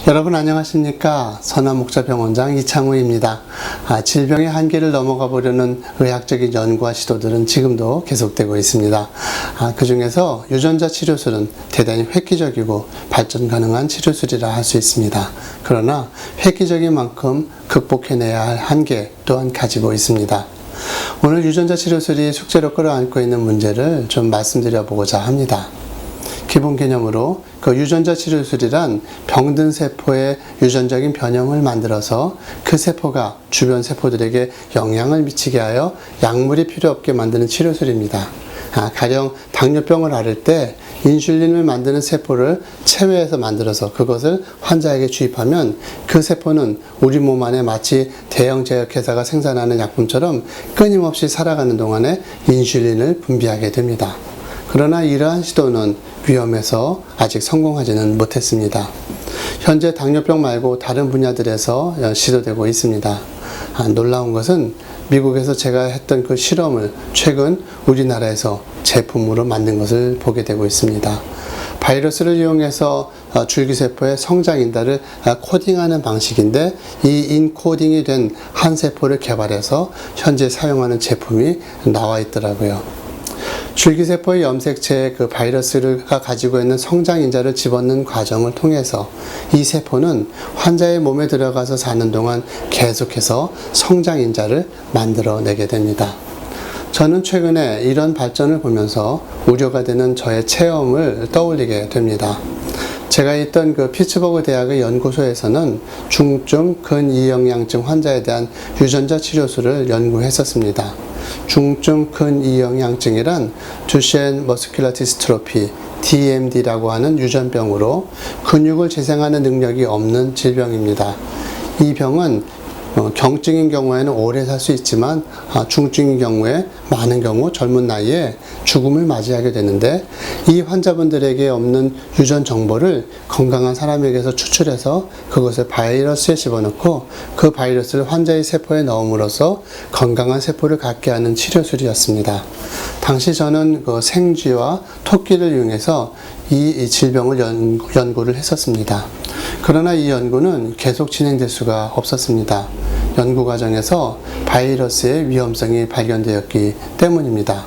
여러분 안녕하십니까? 선화목자병원장 이창우입니다. 질병의 한계를 넘어가 보려는 의학적인 연구와 시도들은 지금도 계속되고 있습니다. 그 중에서 유전자 치료술은 대단히 획기적이고 발전 가능한 치료술이라 할 수 있습니다. 그러나 획기적인 만큼 극복해내야 할 한계 또한 가지고 있습니다. 오늘 유전자 치료술이 숙제로 끌어안고 있는 문제를 좀 말씀드려보고자 합니다. 기본 개념으로 그 유전자 치료술이란 병든 세포의 유전적인 변형을 만들어서 그 세포가 주변 세포들에게 영향을 미치게 하여 약물이 필요 없게 만드는 치료술입니다. 가령 당뇨병을 앓을 때 인슐린을 만드는 세포를 체외에서 만들어서 그것을 환자에게 주입하면 그 세포는 우리 몸 안에 마치 대형 제약회사가 생산하는 약품처럼 끊임없이 살아가는 동안에 인슐린을 분비하게 됩니다. 그러나 이러한 시도는 위험해서 아직 성공하지는 못했습니다. 현재 당뇨병 말고 다른 분야들에서 시도되고 있습니다. 놀라운 것은 미국에서 제가 했던 그 실험을 최근 우리나라에서 제품으로 만든 것을 보게 되고 있습니다. 바이러스를 이용해서 줄기세포의 성장인자를 코딩하는 방식인데 이 인코딩이 된 한 세포를 개발해서 현재 사용하는 제품이 나와 있더라고요. 줄기세포의 염색체에 그 바이러스가 가지고 있는 성장인자를 집어넣는 과정을 통해서 이 세포는 환자의 몸에 들어가서 사는 동안 계속해서 성장인자를 만들어내게 됩니다. 저는 최근에 이런 발전을 보면서 우려가 되는 저의 체험을 떠올리게 됩니다. 제가 있던 그 피츠버그 대학의 연구소에서는 중증 근이영양증 환자에 대한 유전자 치료술을 연구했었습니다. 중증 근이영양증이란 듀셴 머스큘러 디스트로피 DMD라고 하는 유전병으로 근육을 재생하는 능력이 없는 질병입니다. 이 병은 경증인 경우에는 오래 살 수 있지만 중증인 경우에 많은 경우 젊은 나이에 죽음을 맞이하게 되는데 이 환자분들에게 없는 유전 정보를 건강한 사람에게서 추출해서 그것을 바이러스에 집어넣고 그 바이러스를 환자의 세포에 넣음으로써 건강한 세포를 갖게 하는 치료술이었습니다. 당시 저는 그 생쥐와 토끼를 이용해서 이 질병을 연구를 했었습니다. 그러나 이 연구는 계속 진행될 수가 없었습니다. 연구 과정에서 바이러스의 위험성이 발견되었기 때문입니다.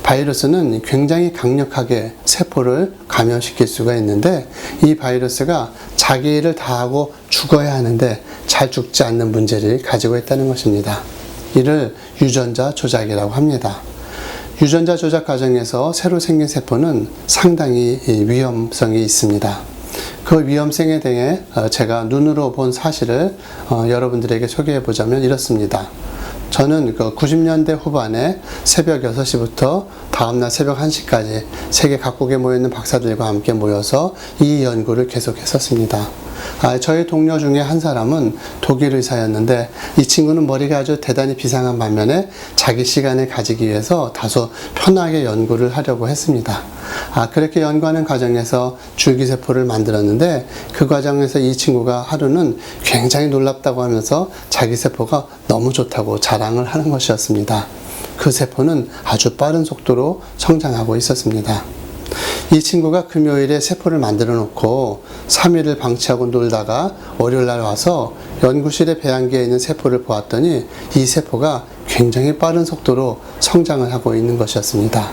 바이러스는 굉장히 강력하게 세포를 감염시킬 수가 있는데 이 바이러스가 자기 일을 다하고 죽어야 하는데 잘 죽지 않는 문제를 가지고 있다는 것입니다. 이를 유전자 조작이라고 합니다. 유전자 조작 과정에서 새로 생긴 세포는 상당히 위험성이 있습니다. 그 위험성에 대해 제가 눈으로 본 사실을 여러분들에게 소개해 보자면 이렇습니다. 저는 그 90년대 후반에 새벽 6시부터 다음날 새벽 1시까지 세계 각국에 모여있는 박사들과 함께 모여서 이 연구를 계속했었습니다. 저희 동료 중에 한 사람은 독일 의사였는데 이 친구는 머리가 아주 대단히 비상한 반면에 자기 시간을 가지기 위해서 다소 편하게 연구를 하려고 했습니다. 그렇게 연구하는 과정에서 줄기세포를 만들었는데 그 과정에서 이 친구가 하루는 굉장히 놀랍다고 하면서 자기 세포가 너무 좋다고 자랑을 하는 것이었습니다. 그 세포는 아주 빠른 속도로 성장하고 있었습니다. 이 친구가 금요일에 세포를 만들어 놓고 3일을 방치하고 놀다가 월요일날 와서 연구실의 배양기에 있는 세포를 보았더니 이 세포가 굉장히 빠른 속도로 성장을 하고 있는 것이었습니다.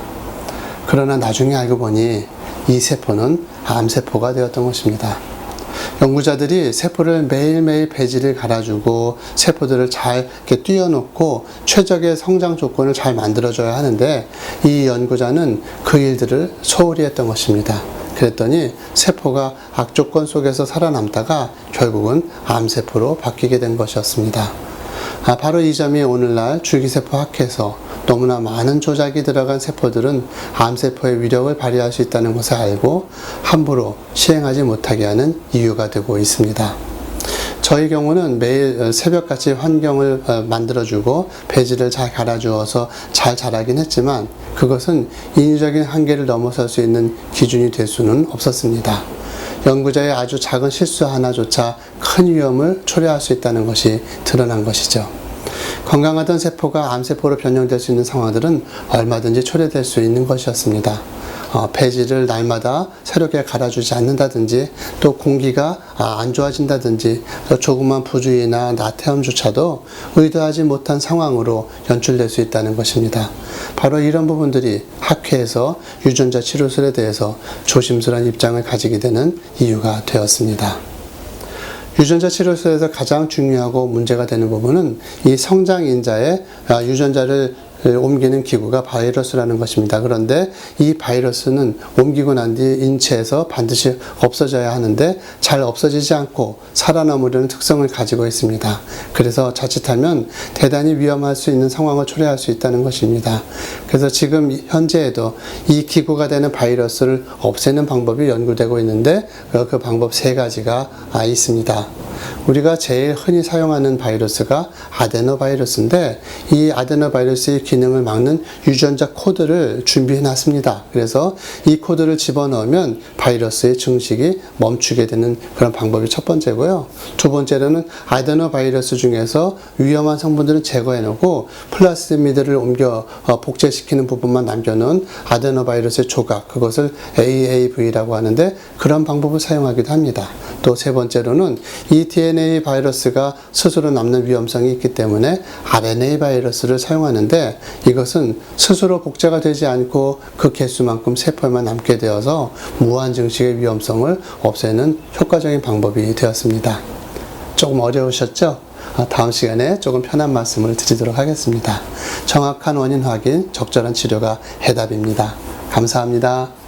그러나 나중에 알고 보니 이 세포는 암세포가 되었던 것입니다. 연구자들이 세포를 매일매일 배지를 갈아주고 세포들을 잘 이렇게 띄워놓고 최적의 성장 조건을 잘 만들어줘야 하는데 이 연구자는 그 일들을 소홀히 했던 것입니다. 그랬더니 세포가 악조건 속에서 살아남다가 결국은 암세포로 바뀌게 된 것이었습니다. 바로 이 점이 오늘날 줄기세포 학회에서 너무나 많은 조작이 들어간 세포들은 암세포의 위력을 발휘할 수 있다는 것을 알고 함부로 시행하지 못하게 하는 이유가 되고 있습니다. 저희 경우는 매일 새벽같이 환경을 만들어주고 배지를 잘 갈아주어서 잘 자라긴 했지만 그것은 인위적인 한계를 넘어설 수 있는 기준이 될 수는 없었습니다. 연구자의 아주 작은 실수 하나조차 큰 위험을 초래할 수 있다는 것이 드러난 것이죠. 건강하던 세포가 암세포로 변형될 수 있는 상황들은 얼마든지 초래될 수 있는 것이었습니다. 폐지를 날마다 새롭게 갈아주지 않는다든지 또 공기가 안 좋아진다든지 또 조그만 부주의나 나태함조차도 의도하지 못한 상황으로 연출될 수 있다는 것입니다. 바로 이런 부분들이 학회에서 유전자 치료술에 대해서 조심스러운 입장을 가지게 되는 이유가 되었습니다. 유전자 치료술에서 가장 중요하고 문제가 되는 부분은 이 성장인자의 유전자를 옮기는 기구가 바이러스라는 것입니다. 그런데 이 바이러스는 옮기고 난 뒤 인체에서 반드시 없어져야 하는데 잘 없어지지 않고 살아남으려는 특성을 가지고 있습니다. 그래서 자칫하면 대단히 위험할 수 있는 상황을 초래할 수 있다는 것입니다. 그래서 지금 현재에도 이 기구가 되는 바이러스를 없애는 방법이 연구되고 있는데 그 방법 3가지가 있습니다. 우리가 제일 흔히 사용하는 바이러스가 아데노바이러스인데 이 아데노바이러스의 기능을 막는 유전자 코드를 준비해 놨습니다. 그래서 이 코드를 집어넣으면 바이러스의 증식이 멈추게 되는 그런 방법이 첫 번째고요. 두 번째로는 아데노바이러스 중에서 위험한 성분들은 제거해 놓고 플라스미드를 옮겨 복제시키는 부분만 남겨놓은 아데노바이러스의 조각, 그것을 AAV라고 하는데 그런 방법을 사용하기도 합니다. 또 세 번째로는 이 DNA 바이러스가 스스로 남는 위험성이 있기 때문에 RNA 바이러스를 사용하는데 이것은 스스로 복제가 되지 않고 그 개수만큼 세포에만 남게 되어서 무한 증식의 위험성을 없애는 효과적인 방법이 되었습니다. 조금 어려우셨죠? 다음 시간에 조금 편한 말씀을 드리도록 하겠습니다. 정확한 원인 확인, 적절한 치료가 해답입니다. 감사합니다.